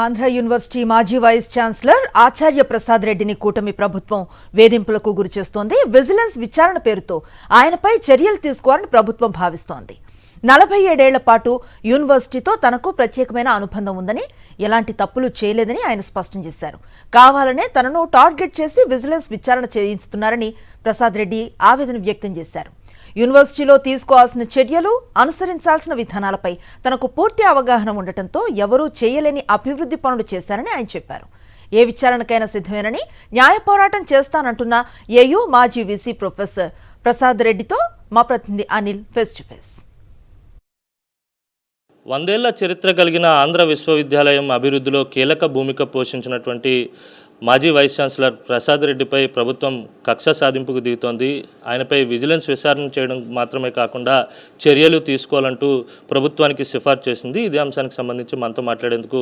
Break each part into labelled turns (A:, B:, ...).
A: Andhra university మాజీ vice chancellor ఆచార్య ప్రసాద్ రెడ్డిని కూటమి ప్రభుత్వం వేధింపులకు గురిచేస్తోంది. విజిలెన్స్ విచారణ పేరుతో ఆయనపై చర్యలు తీసుకోవాలని ప్రభుత్వం భావిస్తోంది. 47 ఏళ్ల పాటు యూనివర్సిటీతో తనకు ప్రత్యేకమైన అనుబంధం ఉందని, ఎలాంటి తప్పులు చేయలేదని ఆయన స్పష్టం చేశారు. కావాలనే తనను టార్గెట్ చేసి విజిలెన్స్ విచారణ చేయిస్తున్నారని ప్రసాద్ రెడ్డి ఆవేదన వ్యక్తం చేశారు. యూనివర్సిటీలో తీసుకోవాల్సిన చర్యలు, అనుసరించాల్సిన విధానాలపై తనకు పూర్తి అవగాహన ఉండటంతో ఎవరూ చేయలేని అభివృద్ధి పనులు చేశారని ఆయన చెప్పారు. ఏ విచారణకైనా సిద్ధమేనని, న్యాయ పోరాటం చేస్తానంటున్న ఏయూ మాజీ వీసీ ప్రొఫెసర్ ప్రసాద్ రెడ్డితో మా ప్రతినిధి అనిల్ ఫేస్ టు ఫేస్.
B: 100 ఏళ్ల చరిత్ర కలిగిన ఆంధ్ర విశ్వవిద్యాలయం అభివృద్ధిలో కీలక భూమిక పోషించినటువంటి మాజీ వైస్ ఛాన్సలర్ ప్రసాద్ రెడ్డిపై ప్రభుత్వం కక్ష సాధింపుకు దిగుతోంది. ఆయనపై విజిలెన్స్ విచారణ చేయడం మాత్రమే కాకుండా చర్యలు తీసుకోవాలంటూ ప్రభుత్వానికి సిఫార్సు చేసింది. ఇదే అంశానికి సంబంధించి మనతో మాట్లాడేందుకు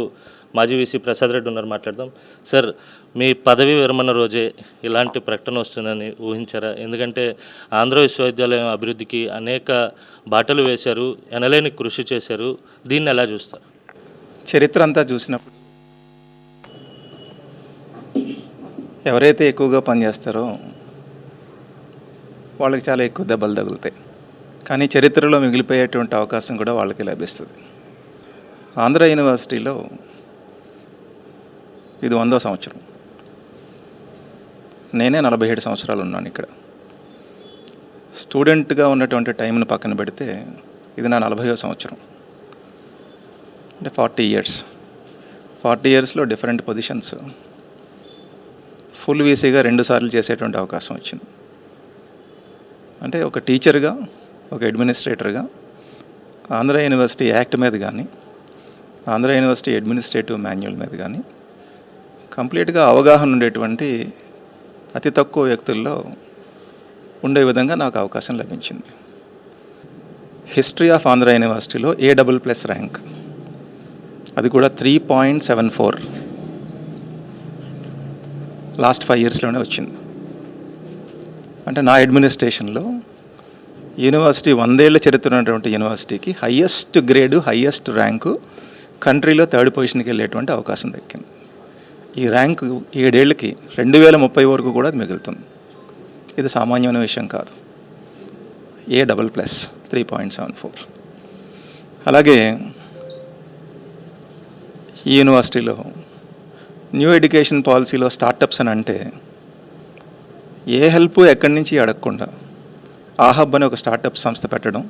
B: మాజీ వీసీ ప్రసాద్ రెడ్డి ఉన్నారు. మాట్లాడదాం. సార్, మీ పదవి విరమణ రోజే ఇలాంటి ప్రకటన వస్తుందని ఊహించారా? ఎందుకంటే ఆంధ్ర విశ్వవిద్యాలయం అభివృద్ధికి అనేక బాటలు వేశారు, ఎనలేని కృషి చేశారు. దీన్ని ఎలా చూస్తారు?
C: చరిత్ర అంతా చూసినప్పుడు ఎవరైతే ఎక్కువగా పనిచేస్తారో వాళ్ళకి చాలా ఎక్కువ దెబ్బలు తగులుతాయి. కానీ చరిత్రలో మిగిలిపోయేటువంటి అవకాశం కూడా వాళ్ళకి లభిస్తుంది. ఆంధ్ర యూనివర్సిటీలో ఇది 100వ సంవత్సరం. నేనే 47 సంవత్సరాలు ఉన్నాను ఇక్కడ. స్టూడెంట్గా ఉన్నటువంటి టైంను పక్కన పెడితే ఇది నా 40వ సంవత్సరం. అంటే 40 ఇయర్స్. 40 ఇయర్స్లో డిఫరెంట్ పొజిషన్స్. ఫుల్ వీసీగా 2 సార్లు చేసేటువంటి అవకాశం వచ్చింది. అంటే ఒక టీచర్గా, ఒక అడ్మినిస్ట్రేటర్గా ఆంధ్ర యూనివర్సిటీ యాక్ట్ మీద కానీ, ఆంధ్ర యూనివర్సిటీ అడ్మినిస్ట్రేటివ్ మాన్యువల్ మీద కానీ కంప్లీట్గా అవగాహన ఉండేటువంటి అతి తక్కువ వ్యక్తుల్లో ఉండే విధంగా నాకు అవకాశం లభించింది. హిస్టరీ ఆఫ్ ఆంధ్ర యూనివర్సిటీలో A++ ర్యాంక్, అది కూడా 3.74 లాస్ట్ 5 ఇయర్స్లోనే వచ్చింది. అంటే నా అడ్మినిస్ట్రేషన్లో యూనివర్సిటీ 100 ఏళ్ల చరిత్ర ఉన్నటువంటి యూనివర్సిటీకి హయ్యెస్ట్ గ్రేడు, హయ్యెస్ట్ ర్యాంకు కంట్రీలో 3rd పొజిషన్కి వెళ్ళేటువంటి అవకాశం దక్కింది. ఈ ర్యాంకు 7 ఏళ్ళకి 2030 వరకు కూడా అది మిగులుతుంది. ఇది సామాన్యమైన విషయం కాదు. A++ 3.74. అలాగే ఈ యూనివర్సిటీలో న్యూ ఎడ్యుకేషన్ పాలసీలో స్టార్టప్స్ అని అంటే ఏ హెల్ప్ ఎక్కడి నుంచి అడగకుండా ఆహబ్ అనే ఒక స్టార్టప్ సంస్థ పెట్టడం,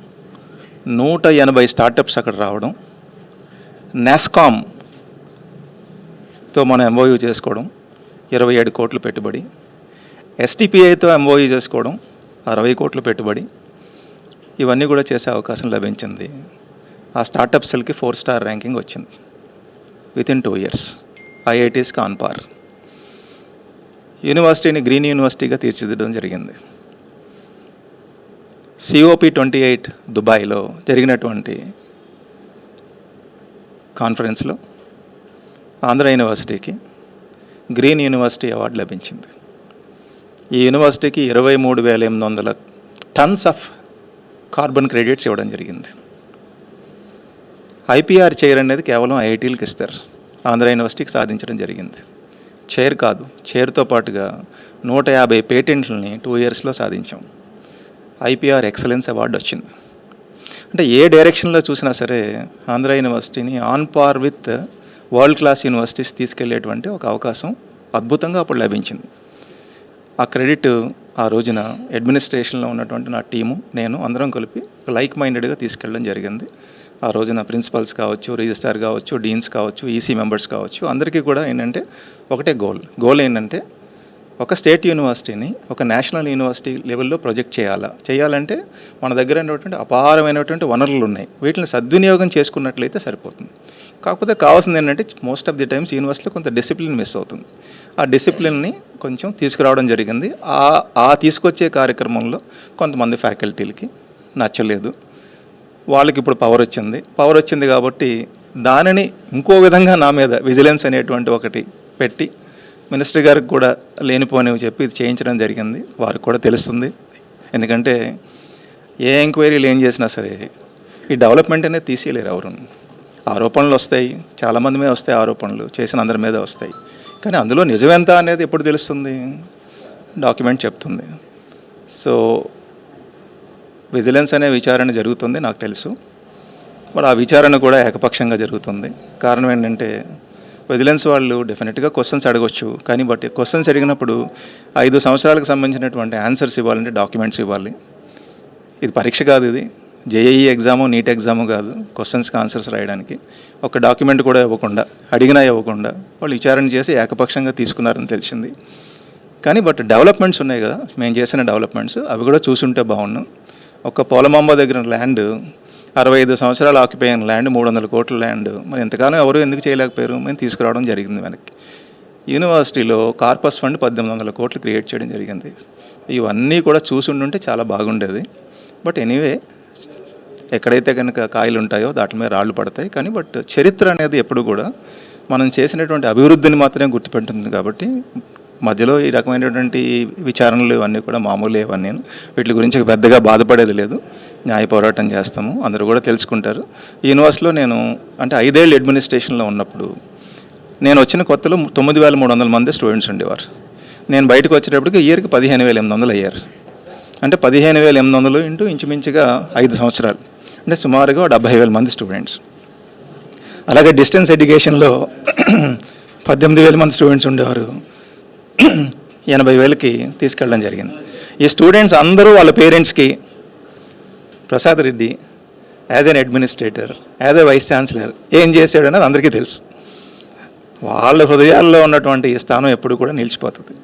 C: 180 స్టార్టప్స్ అక్కడ రావడం, నాస్కామ్తో మనం MOU చేసుకోవడం 27 కోట్లు పెట్టుబడి, STPIతో MOU చేసుకోవడం 60 కోట్లు పెట్టుబడి, ఇవన్నీ కూడా చేసే అవకాశం లభించింది. ఆ స్టార్టప్స్కి 4 స్టార్ ర్యాంకింగ్ వచ్చింది వితిన్ 2 ఇయర్స్. IITస్కి ఆన్ పార్. యూనివర్సిటీని గ్రీన్ యూనివర్సిటీగా తీర్చిదిద్దడం జరిగింది. COP28 దుబాయ్లో జరిగినటువంటి కాన్ఫరెన్స్లో ఆంధ్ర యూనివర్సిటీకి గ్రీన్ యూనివర్సిటీ అవార్డు లభించింది. ఈ యూనివర్సిటీకి 23,800 టన్స్ ఆఫ్ కార్బన్ క్రెడిట్స్ ఇవ్వడం జరిగింది. IPR చైర్ అనేది కేవలం IITలకు ఇస్తారు. ఆంధ్ర యూనివర్సిటీకి సాధించడం జరిగింది. చైర్ కాదు, చైర్తో పాటుగా 150 పేటెంట్లని 2 ఇయర్స్లో సాధించాం. IPR ఎక్సలెన్స్ అవార్డు వచ్చింది. అంటే ఏ డైరెక్షన్లో చూసినా సరే ఆంధ్ర యూనివర్సిటీని on par with world class universities తీసుకెళ్లేటువంటి ఒక అవకాశం అద్భుతంగా అప్పుడు లభించింది. ఆ క్రెడిట్ ఆ రోజున అడ్మినిస్ట్రేషన్లో ఉన్నటువంటి నా టీము, నేను అందరం కలిపి లైక్ మైండెడ్గా తీసుకెళ్ళడం జరిగింది. ఆ రోజున ప్రిన్సిపల్స్ కావచ్చు, రిజిస్ట్రార్ కావచ్చు, డీన్స్ కావచ్చు, EC మెంబర్స్ కావచ్చు, అందరికీ కూడా ఏంటంటే ఒకటే గోల్ ఏంటంటే ఒక స్టేట్ యూనివర్సిటీని ఒక నేషనల్ యూనివర్సిటీ లెవెల్లో ప్రొజెక్ట్ చేయాలంటే మన దగ్గర ఉన్నటువంటి అపారమైనటువంటి వనరులు ఉన్నాయి. వీటిని సద్వినియోగం చేసుకున్నట్లయితే సరిపోతుంది. కాకపోతే కావాల్సింది ఏంటంటే మోస్ట్ ఆఫ్ ది టైమ్స్ యూనివర్సిటీలో కొంత డిసిప్లిన్ మిస్ అవుతుంది. ఆ డిసిప్లిన్ని కొంచెం తీసుకురావడం జరిగింది. ఆ తీసుకొచ్చే కార్యక్రమంలో కొంతమంది ఫ్యాకల్టీలకి నచ్చలేదు. వాళ్ళకి ఇప్పుడు పవర్ వచ్చింది కాబట్టి దానిని ఇంకో విధంగా నా మీద విజిలెన్స్ అనేటువంటి ఒకటి పెట్టి మినిస్టర్ గారికి కూడా లేనిపోనివి చెప్పి ఇది చేయించడం జరిగింది. వారికి కూడా తెలుస్తుంది. ఎందుకంటే ఏ ఎంక్వైరీలు ఏం చేసినా సరే ఈ డెవలప్మెంట్ అనేది తీసేయలేరు ఎవరు. ఆరోపణలు వస్తాయి, చాలామంది మీద వస్తాయి ఆరోపణలు, చేసిన అందరి మీద వస్తాయి. కానీ అందులో నిజమెంత అనేది ఎప్పుడు తెలుస్తుంది? డాక్యుమెంట్ చెప్తుంది. సో విజిలెన్స్ అనే విచారణ జరుగుతుంది నాకు తెలుసు. మరి ఆ విచారణ కూడా ఏకపక్షంగా జరుగుతుంది. కారణం ఏంటంటే విజిలెన్స్ వాళ్ళు డెఫినెట్గా క్వశ్చన్స్ అడగొచ్చు, కానీ బట్ క్వశ్చన్స్ అడిగినప్పుడు 5 సంవత్సరాలకు సంబంధించినటువంటి ఆన్సర్స్ ఇవ్వాలంటే డాక్యుమెంట్స్ ఇవ్వాలి. ఇది పరీక్ష కాదు, ఇది జేఈఈ ఎగ్జాము, నీట్ ఎగ్జాము కాదు క్వశ్చన్స్కి ఆన్సర్స్ రాయడానికి. ఒక డాక్యుమెంట్ కూడా ఇవ్వకుండా, అడిగినా ఇవ్వకుండా వాళ్ళు విచారణ చేసి ఏకపక్షంగా తీసుకున్నారని తెలిసింది. కానీ బట్ డెవలప్మెంట్స్ ఉన్నాయి కదా, మేము చేసిన డెవలప్మెంట్స్ అవి కూడా చూసుంటే బాగుండు. ఒక పోలమాంబ దగ్గర ల్యాండ్ 65 సంవత్సరాలు ఆక్యుపై అయిన ల్యాండ్, 300 కోట్ల ల్యాండ్, మరి ఇంతకాలం ఎవరు ఎందుకు చేయలేకపోయారు? మేము తీసుకురావడం జరిగింది వెనక్కి. యూనివర్సిటీలో కార్పస్ ఫండ్ 1800 కోట్లు క్రియేట్ చేయడం జరిగింది. ఇవన్నీ కూడా చూసుండుంటే చాలా బాగుండేది. బట్ ఎనీవే, ఎక్కడైతే కనుక కాయలు ఉంటాయో దాటి మీద రాళ్ళు పడతాయి. కానీ బట్ చరిత్ర అనేది ఎప్పుడు కూడా మనం చేసినటువంటి అభివృద్ధిని మాత్రమే గుర్తుపెట్టింది. కాబట్టి మధ్యలో ఈ రకమైనటువంటి విచారణలు ఇవన్నీ కూడా మామూలే. ఇవన్నీ వీటి గురించి పెద్దగా బాధపడేది లేదు. న్యాయ పోరాటం చేస్తాము, అందరూ కూడా తెలుసుకుంటారు. ఈ యూనివర్సిటీలో నేను అంటే 5 ఏళ్ళు అడ్మినిస్ట్రేషన్లో ఉన్నప్పుడు నేను వచ్చిన కొత్తలో 9300 మంది స్టూడెంట్స్ ఉండేవారు. నేను బయటకు వచ్చేటప్పటికి ఇయర్కి 15,800 అయ్యారు. అంటే 15,800 ఇంటూ ఇంచుమించుగా 5 సంవత్సరాలు, అంటే సుమారుగా 70,000 మంది స్టూడెంట్స్. అలాగే డిస్టెన్స్ ఎడ్యుకేషన్లో 18,000 మంది స్టూడెంట్స్ ఉండేవారు. 80,000కి తీసుకెళ్ళడం జరిగింది. ఈ స్టూడెంట్స్ అందరూ వాళ్ళ పేరెంట్స్కి Prasad Reddy as an administrator, as a vice chancellor ఏం చేశాడు అనేది అందరికీ తెలుసు. వాళ్ళ హృదయాల్లో ఉన్నటువంటి ఈ స్థానం ఎప్పుడు కూడా నిలిచిపోతుంది.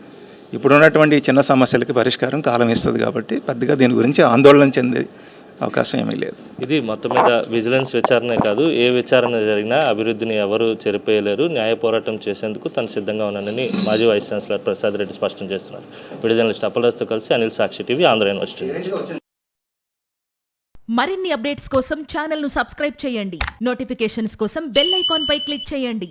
C: ఇప్పుడు ఉన్నటువంటి చిన్న సమస్యలకి పరిష్కారం కాలం ఇస్తుంది. కాబట్టి పెద్దగా దీని గురించి ఆందోళన చెందే అవకాశం ఏమీ లేదు.
B: ఇది మొత్తం మీద విజిలెన్స్ విచారణే కాదు, ఏ విచారణ జరిగినా అభివృద్ధిని ఎవరు చెరిపేయలేరు. న్యాయ పోరాటం చేసేందుకు తను సిద్ధంగా ఉన్నానని మాజీ వైస్ ఛాన్సలర్ ప్రసాద్ రెడ్డి స్పష్టం చేస్తున్నారు. వీడియో జర్నలిస్ట్ అప్పలరాజుతో కలిసి అనిల్, సాక్షి టీవీ, ఆంధ్ర యూనివర్సిటీ.
D: మరిన్ని అప్డేట్స్ కోసం ఛానల్ను సబ్స్క్రైబ్ చేయండి. నోటిఫికేషన్స్ కోసం బెల్ ఐకాన్ పై క్లిక్ చేయండి.